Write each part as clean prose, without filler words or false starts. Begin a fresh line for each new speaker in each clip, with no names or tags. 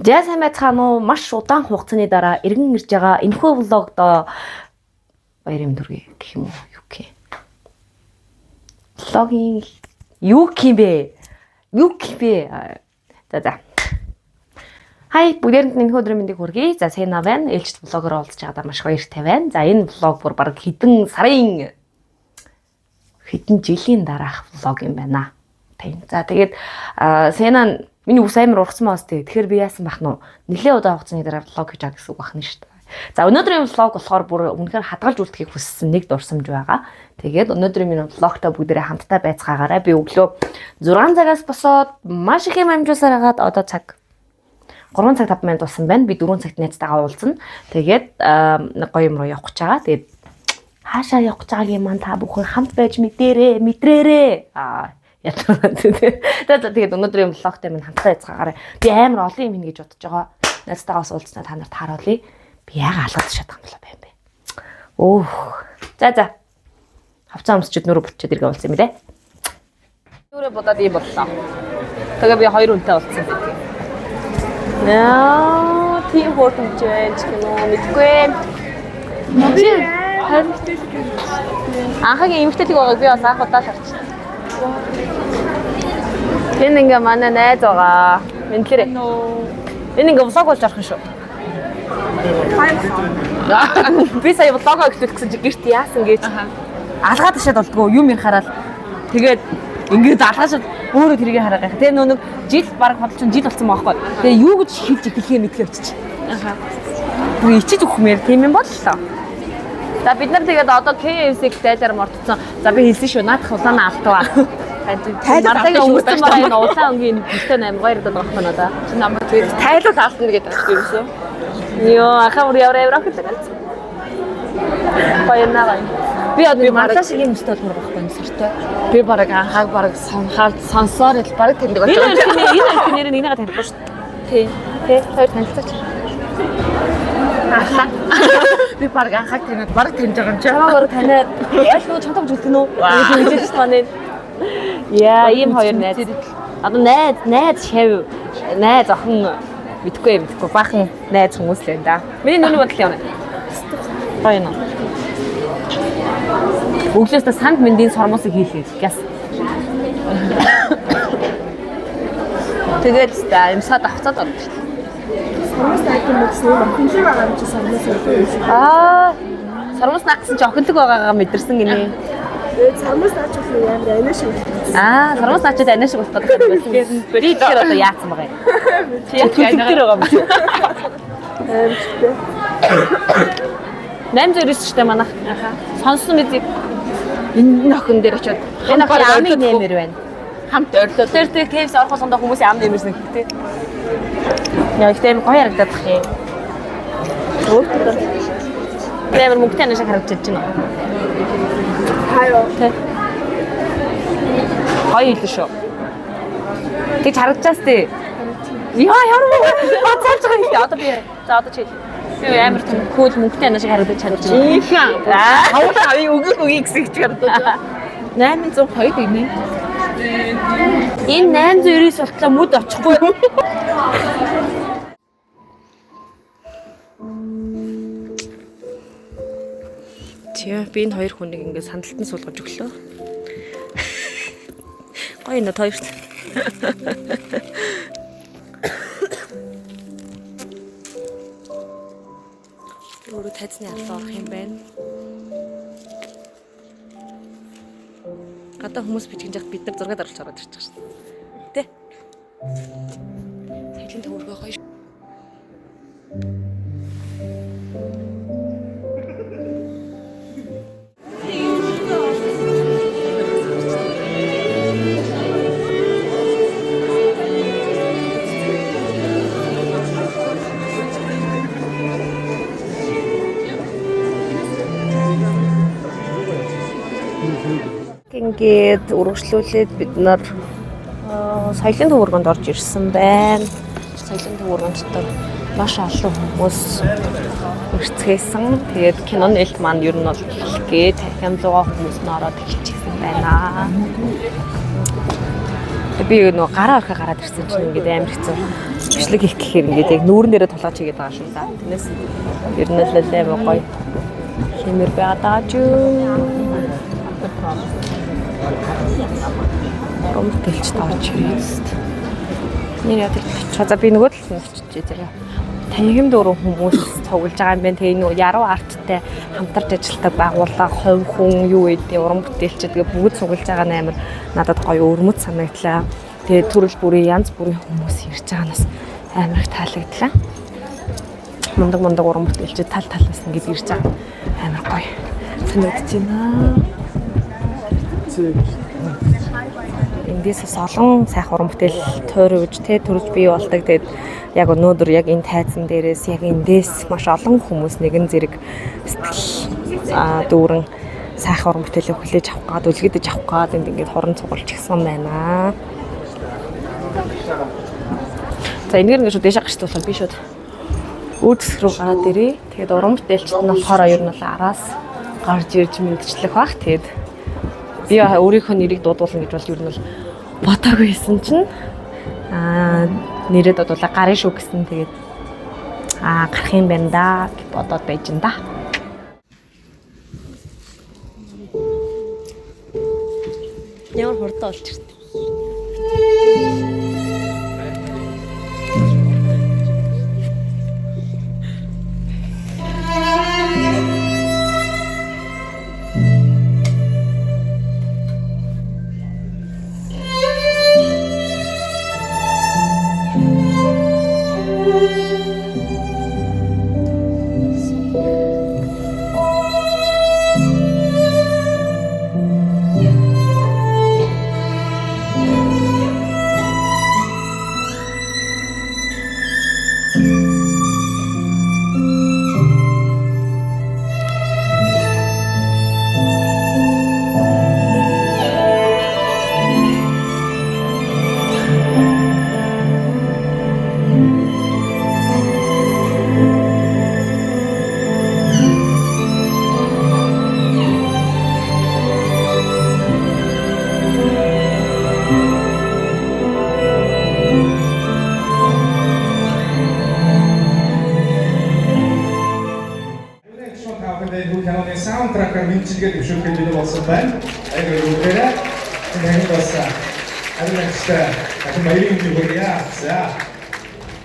За сайн байцгаана уу? Маш удаан хугацааны дараа иргэн ирж байгаа энэхүү влогд баярын төргий гэх юм уу? Юу гэх юм? Влогийн юу гэх юм бэ? Юу гэх бэ? За. Хай бүгдээрэнд энэ өдрийн мэндийг хүргэе. За сайн байна. Ээлжид влогоор уулзч байгаадаа маш баяртай байна. За энэ влог бүр баг хэдэн жилийн дараах влог юм байна. За тэгээд Сена миний ус амар ургасан маас тэг. Тэгэхээр би яасан бах нь нэлээд удаан хугацааны дараа влог хийж байгаа гэсэн үг байна шүү дээ. За өнөөдрийн влог болохоор бүр үнэхээр хадгалж үлдэхийг хүссэн нэг дурсамж байгаа. Тэгээд өнөөдрийн минь влогтой бүгдээрээ хамтдаа байцгаагаараа би өглөө 6 цагаас босоод маш их юм амжуулсаар хагаад одоо цаг 3 цаг 5 минут болсон байна. Би 4 цагт найзтайгаа уулзна. Тэгээд нэг гоё юм руу явах гэж байгаа. Тэгээд хаашаа явах гэж байгааг маань та бүхэн хамт байж мэдрээрээ. Тэгээд өнөөдрийн влогтой минь хамтдаа яцгаагаараа би амар олон юм хийнэ гэж бодож байгаа. Найзтайгаа уулзнаа та нарт харуулъя. Би яагаад алгадаж чадах юм бэ? За. Хавцаа өмсчихэд нүрэ бүтчихэд иргээ уулзсан юм лээ. Нүрэ бодоод ийм боллоо. Тэгээ би хоёр үнтэй уулзсан байдаг. Яа, тийм хөртөмж байж гэнэ мэдгүй. Анхаагийн эмэгтэйг байгааг би бас анх удаа шаарч. Энэ ингээ манай найз байгаа. Мэндлэрээ. Энэ ингээ влог болж арах юм шүү. Би сая влогоо эхлүүлэх гэсэн чи гэрт яасан гэж алгаад ташаад болдгоо юм хараад тэгээд ингээд алгаашаад өөрөө тэрийг хараа гэх. Тэгээ нэг жил баг бодлоо жил болсон байхгүй. Тэгээ юу гэж хэлж эхлэхээ мэдгүй явчих. Би ичиж өгмээр тийм юм боллоо. За бид нар тэгээд одоо KFC-г дайлаар мордсон. За би хэлсэн шүү. Наадах улаанаа алдгаа. Мартагийн өнгөрсөн байгаа энэ улаан өнгийн бэлтэн 8 2 доод авах байна да. Чи намайг тэгээд тайлбар таалтна гэдэг аахгүй юусэн. Йоо, ахаа яваа гэдэг. Баянаа. Би одоо мартаа шиг юм өстэй болмоор байхгүй юм сэртэй. Би бараг анхааг бараг сонсоор л бараг тэндэг болчихсон. Энэ нэр нэгнийгээ таньдгүй шүү дээ. Тий, хоёр танилцаач. Ахаа. Би бараг анхааг таньд бараг таньж байгаа юм чи. Чамаагаар таниад ойлгоо чамтай гэж хэлдэг нөө. Тэгээд хэлж байна. Яа, ийм хоёр найз. Одоо найз шав, найз охин мэдгүй баахан найз хүмүүс л байна да. Миний нүний бодол явна. Баяна. Өглөөс санд мэндийн сормосыг хийлээ. Яс. Тэгээд имсаад авцаад ордог. Сормос найдсан мэдсэн юм. Охинлог байгаа юм чи сормос үү? Сормос наа гэсэн чи охинлог байгаагаа мэдэрсэн гинэ. Тэгээд сормос наач болох юм амар анаа шиг. Сормос наачад анаа шиг болох гэдэг байсан. Би тэгэхээр одоо яатсан байгаа юм. Чи яатсан байгаа юм чи. 809 штэ манайх. Сонссон мэдээ. Энэ охин дээр очиод энэ охин амыг нэмэр байна. Хамт орлоо. Тэр KFC орохоос ондоо хүмүүсийн ам нэмэрсэн гэхдээ. Яг тийм гоё харагдаад бах юм. Нэмэр мөнгөтэй анаа шиг харагдаж байна. Хаяа. Гоё л шүү. Тэг харагдчихс тээ. Яа яруу. Бацаач байгаа юм. Одоо би одоо чи амар том кул мөнгөтэй анаа шиг харагдаж байна. Хаваа үгүй гэсэн чи харагдаж байна. 802 гинэ. Энэ 809 болтлоо мүд очихгүй. Тий, би энэ хоёр хүнийг ингээд сандалтан суулгаж өглөө. Гоё нэ хоёрт. Өөрөө тайзны албаа орох юм байна. Гадаа хүмүүс бичгэн жахад бид нар зургаад оруулж ороод ирчих шээ. Тэ. Тэглэн төвөргөө гоё. Ингээд үргэлжлүүлээд бид нар соёлын төвөргөнд орж ирсэн байна. Соёлын төвөргөнд дотор маш олон хүмүүс ирцгээсэн. Тэгээд киноны нээлт маань ер нь бол эхлэгээ 50-100 хүмүүс нь ороод эхэлчихсэн байна. Би нөгөө гараа орхи гараад ирсэн чинь ингээд амар хэцүү. Бичлэг хийх гэхээр ингээд яг нүүрэн дээрээ тулгаж хийгээд байгаа шүү да. Тэрнээс ер нь л лээ гоё. Хэмэр байгаа ч юу. Ромтэлч таарч ирээд. Нэр яд чаза би нөгөө талд нь очиж зэрэг. Танхимд өөрөө хүмүүс цуглаж байгаа юм байна. Тэгээ нөгөө яруу арттай хамтарч ажилладаг байгууллага, хувь хүн юу гэдэг уран бүтээлчид тэгээ бүгд цуглаж байгаа нь амар надад гоё өрмөц санагдлаа. Тэгээ төрөл бүрийн янз бүрийн хүмүүс ирж байгаанаас амар их таалагдлаа. Мундаг уран бүтээлчид тал талаас ингэж ирж байгаа амар гоё санагдаж байна. Эндээс олон сайхан уран бүтээл тойрвж төрж бий болдог. Тэгээд яг өнөөдөр яг энэ тайзан дээрээс яг эндээс маш олон хүмүүс нэгэн зэрэг сэтгэл дүүрэн сайхан уран бүтээлээ хүлээж авах гад үлгэдэж авах гад энд ингээд хорон цугулж гисэн байна. За энэгээр ингээд дээш гашд болохоор би шууд үүдсэх рүү гараад ирээ. Тэгээд уран бүтээлчд нь болохоор ер нь араас гарч ирж мэдчлэх бах. Тэгээд би өөрийнхөө нэрийг дуудуулна гэж бол ер нь бол бодоогүй байсан чинь нэрээ дуудуулаа гарын шүү гэсэн. Тэгээд гарах юм байна да гэж бодоод байж ин да. Ямар хурдан болж иртээ.
Саундтракаар мэдчилгээд өшөөхөд бид болсон байна. Айгуу үгээрээ энэ бас аливаачтай баярын хүрээ. За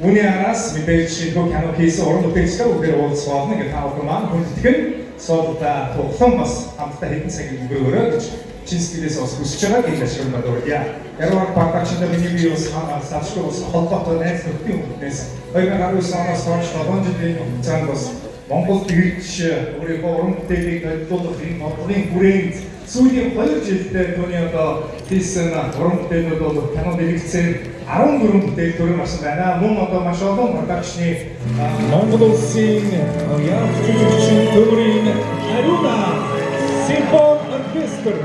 үүний араас мэдээж шинэ кино хийсэн уран бүтээлчтэй бүгдээр уулзсан гэж таавал маань хүндэтгэн суултаа тоглоом бас хамтдаа хэдэн цагийн өнгөрөөрөө гэж чинсгэлээс бас хүсэж байгаа гэж ашиглаад байна. Яруу багчтай миний бие бас савчгүй бас холбоотой найз нөхдийн өмнөөс 2019 оноос хойш 7 жилийн хугацаанд бас Монгол ирж өөрийнхөө уран бүтээлийг бодлуулах энэ бодлогын хүрээнд сүүлийн 2 жилдээ түүний одоо хийсэн уран бүтээлүүд бол кинонд хэрэгцээ 14 бүтээл төрөмсөн байна. Мөн одоо маш олон продакшны Монгол улсын яах жүжигчин төрийн Аруна Симфони оркестр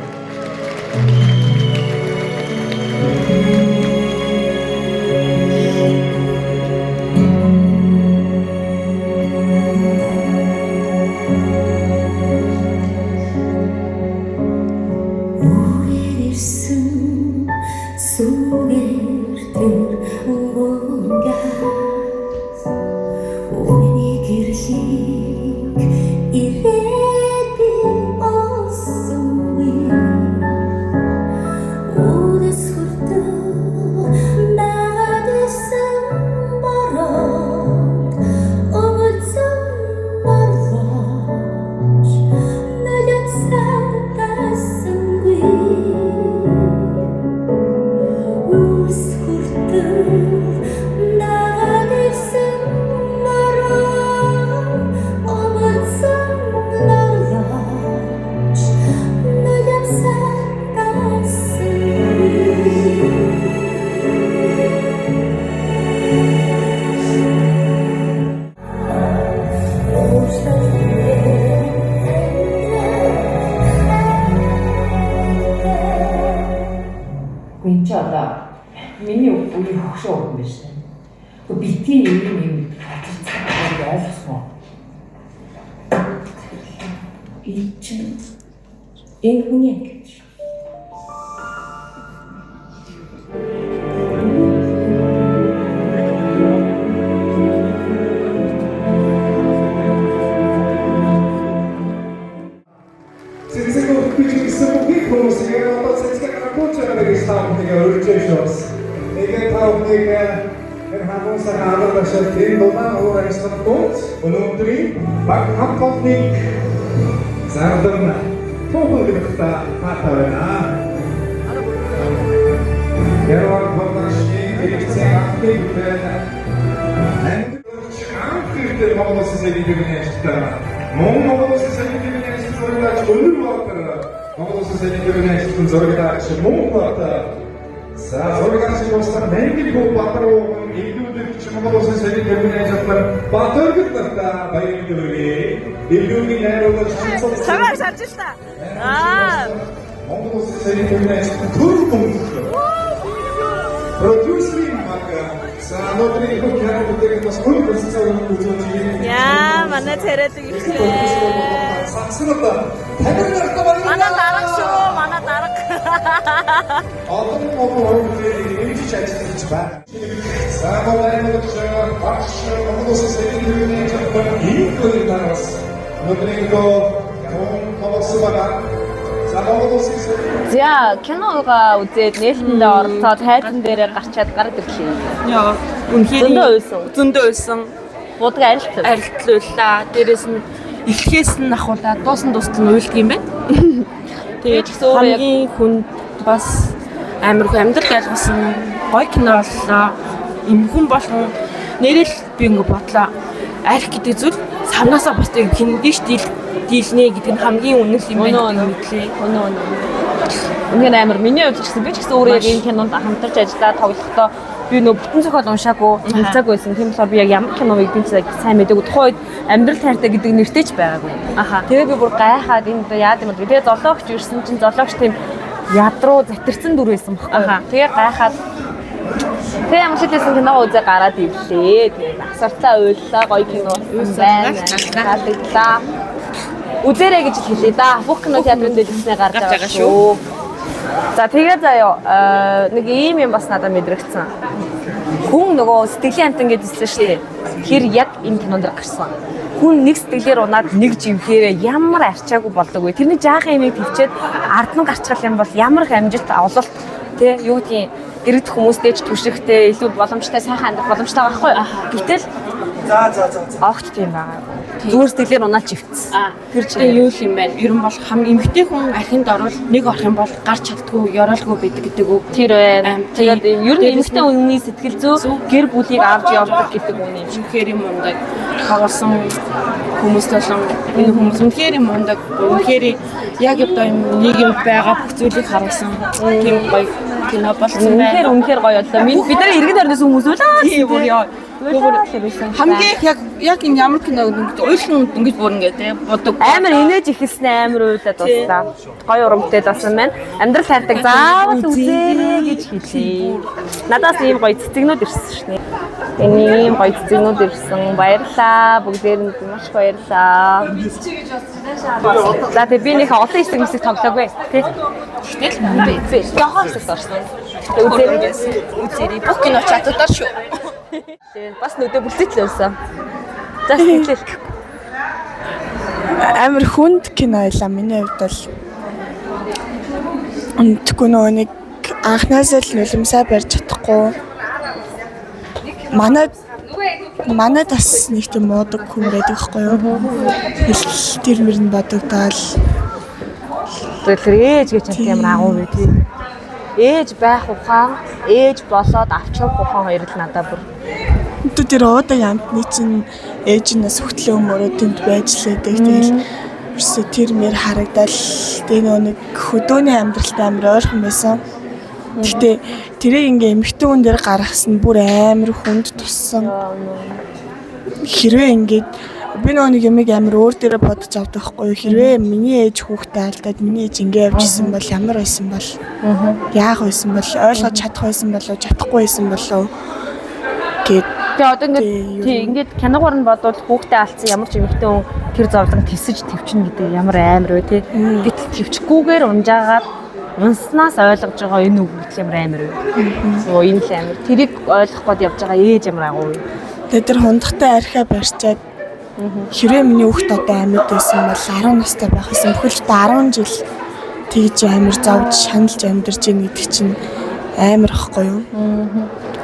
миний үеийн хөгшөө уран биш. Гэхдээ битгий юм ойлгосон уу? Энэ хүний ангид. Хамаасаа аваадашаа тэр дулаан уурайсан тус өнөөдрийн баг хамтны зардан тохиолдохта хата байна. Яруу продакшны хэрэгцээ актив байна. Анхны Монголын сэдвийн ажлаа Монголын сэдвийн ажлаас Монголын сэдвийн ажлын зурагтаач Монголд за зурагтаач болсон мэрэгний баатаруу илүүдэр ч Монголын сэдвийн ажлаар баатаргт та баярлалаа. Илүүгийн найруулагч
Савар сарж та.
Монголын сэдвийн ажлын төр бомб. Продюсерийн мага Санотрийн хөрөнгөний бас хөл болсон үзүүлж
Яа, манай царайдаг ихтэй.
Сансрата тагнартай байна.
Манай дарга шүү, манай дарга.
Одоо хөрөнгөний ингэж ажиллаж байна. Саамайлгч багш Монголын сэдвийн ажлын ийм дараас Модринго Монголын байгаа.
За киноога үзээд нээлтэндээ оролцоод хайрцан дээрээ гарчаад гараад ирлээ.
Яа, үнхээр зөндөө үйсэн.
Будаг
арилтлууллаа. Дээрээс нь эхлэхээс нь ахуулаад дуусан дуустал нь уйлдаг юм байна. Тэгээд хамгийн хүнд бас амар их амьдрал айлгсан гоё кино боллоо. Им хүн болгон нэрэл би ингэ бодлоо. Арх гэдэг зүйл санаасаа босдог кино дэш дийлнэ гэдэг нь хамгийн үнэн юм байна гэдлээ.
Үнэн амар миний хувьд ч гэсэн би ч гэсэн өөрөө яг энэ кинонд хамтарч ажиллаад тоглохдоо би нөө бүтэн зохиол уншаагүй цанцаагүй байсан. Тийм болохоор би яг ямар киног би сайн мэдээгүй. Тухайн үед амьдрал тайртай гэдэг нэртэй ч байгаагүй. Тэгээ би бүр гайхаад энэ яад юм бэ? Тэгээ золоогч ирсэн чинь золоогч тийм ядруу затирсан дүр байсан байхгүй. Тэгээ гайхаад тэгээ ямар ч хэлсэн кино үзээ гараад ивлээ. Тэгээ асартаа уйллаа гоё кино байна. Таалагдлаа. Үзээрэй гэж хэлээ да. Бүх кино театрын дэлгэснээ гарч байгаа шүү. За тэгээ заяа нэг ийм юм бас надад мэдрэгдсэн. Хүн нөгөө сэтгэлийн амтан гэдсэн шүү дээ. Тэр яг энэ кинонд гарсан. Хүн нэг сэтгэлээр унаад нэг живхээр ямар арчаагүй болдог вэ? Тэрний жаахан юмыг төвчээд ард нь гарчгал юм бол ямар их амжилт ололт тий юу гэдгийг иргэд хүмүүстэй ч түшигтэй илүү боломжтой сайхан амьдрах боломжтой байгаа байхгүй юу? Гэтэл огт тийм байгаа. Зүгээр сэтгэлээр унаад живцсэн.
Тэр чинь юу юм бэ? Ер нь бол эмэгтэй хүн архинд орвол нэг орох юм бол гарч чаддгүй, ёроолгүй байдаг гэдэг үг.
Тэр байна. Тэгээд ер нь эмэгтэй хүний сэтгэл зүй гэр бүлийг авч явдаг гэдэг үг юм.
Үнэхээр юм ундаг. Хагарсан хүмүүс толон энэ хүмүүс үнэхээр юм ундаг. Үнэхээр яг одоо юм нэг юм байгаа бүх зүйлийг харуулсан. Тийм гоё кино болсон байна.
Үнэхээр гоё боллоо. Бид нар иргэн орноос хүмүүс үлээ.
Тийм бүр яа. Хамгийн яг энэ ямар кино гэдэг ойлхон ингэж бүр ингэ бодог
амар инээж ихэлснэ амар уйлаад дуслаа. Гоё урамтай дасан байна. Амьдрал хайртай заавал үзээрэй гэж хэлээ. Надаас ийм гоё цэцэгнүүд ирсэн шнэ. Энэ ийм гоё цэцэгнүүд ирсэн. Баярлалаа. Бүгдээрэнд маш баярлалаа. За тэгээ би нэг олон хэсэг мэсэг тоглоогүй тий. Гэтэл би яхаа хэсэг орсон. Үзээрэй.
Бүх кино чатуудаар шүү.
Тэгээд бас нүдэ бүрцэтлээ байсан. За сэтгэлээ.
Амар хүнд кино байлаа миний хувьд бол. Тэгвэл нэг анхнаасаа л нулимсаа барьж чадахгүй. Манай бас нэг тийм муудаг хүн байдаг байхгүй юу? Хэл тэр мөрөнд бодогдоол.
Тэгэхээр ээж гэж хат ямар агуу вэ тий. Ээж байх ухаан, ээж болоод авчих ухаан хоёр л надад бүр.
Тэр уудаг амтны чинь ээж нь бас хөтлөө өмөрөө тэнд байж лээдэг. Тэгэл ерөөсө тэр мэр харагдал тэгээ нэг хөдөөний амьдралтай амар ойрхон байсан. Гэхдээ тэрийг ингээ эмэгтэй хүн дээр гаргасан бүр амар хүнд туссан. Хэрвээ ингээд би нэг юмыг амар өөр дээрээ бодож авдаг байхгүй юу? Хэрвээ миний ээж хүүхдээ алдаад миний ээж ингээ явжсэн бол ямар байсан бол? Яах байсан бол? Ойлгож чадах байсан болов? Чадахгүй байсан болов? Гэт
тэгээ одоо ингээд киногоор нь бодвол хүүхдээ алдсан ямар ч эмэгтэй хүн тэр зовлон тисэж твчнэ гэдэг ямар амар вэ тий. Гэтэл твчгүйгээр унжаагаад унснаас ойлгож байгаа энэ үг гэхэл ямар амар вэ. Оо энэ л амар. Тэрийг ойлгох гээд явж байгаа ээж ямар агуу вэ.
Тэгээ тэр хундахтай архиа барьчаад хэрвээ миний хүүхд одоо амьд байсан бол 10 настай байх гэсэн бүхэл 10 жил тэгж амар зовж шаналж амьдарч ийн гэдэг чинь амар ихгүй юу.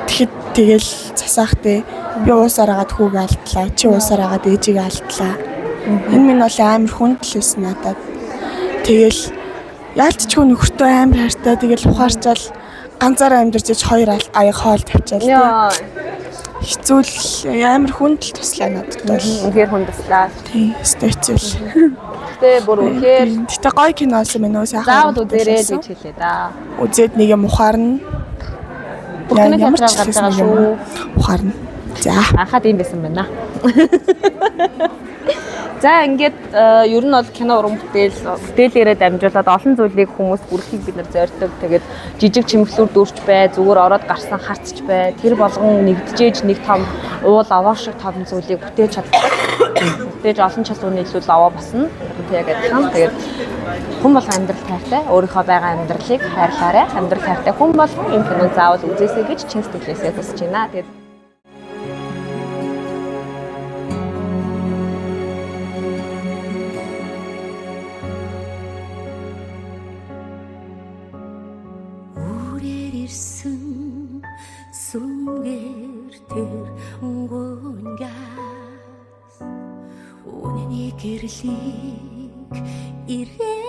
Тэгэхэд тэгэл засаахтай би уусаар агаад хүүгээ алдлаа. Чи уусаар агаад ээжийг алдлаа. Энэ минь бол амар хүндлээс надад. Тэгэл яалтчгүй нөхөртөө амар хайртай. Тэгэл ухаарчаал ганцаараа амьдарч хоёр аяг хоол тавьчаал.
Яа.
Хэцүү амар хүндэл туслаа надад бол.
Үнэхээр хүндэслээ.
Тийм, стэцэл.
Гэтэ бүр үнэхээр
Гэтэ гоё кино олсон байна уу сайхан.
заавал үзээрэй гэж хэлээ да.
Үзээд нэг юм ухаарна.
Бүхний
Ямар ч
театрал гарч байгаа шүү.
Ухаарна. За.
Анхаад юм байсан байна. За ингээд ер нь бол кино уран бүтээлээрээ дамжуулаад олон зүйлийг хүмүүс бүрхийг бид нар зорддог. Тэгээд жижиг чимэглүүр дүүрч бай, зүгээр ороод гарсан харцч бай. Тэр болгон нэгдэжээж нэг том уул аваа шиг том зүйлийг бүтээж чаддаг. Бүтээж олон чадварны илүү аваа басна. Яг адилхан. Тэгээд хүн бол амьдрал тайртай, өөрийнхөө байгаа амьдралыг хайрлаарай. Амьдрал тайртай хүн бол энэ киног заавал үзээсэй гэж чин сэтгэлээсээ хүсэж байна. Тэгээд
Сүнгээр тэр гүнгас үнэний гэрлийг ирээ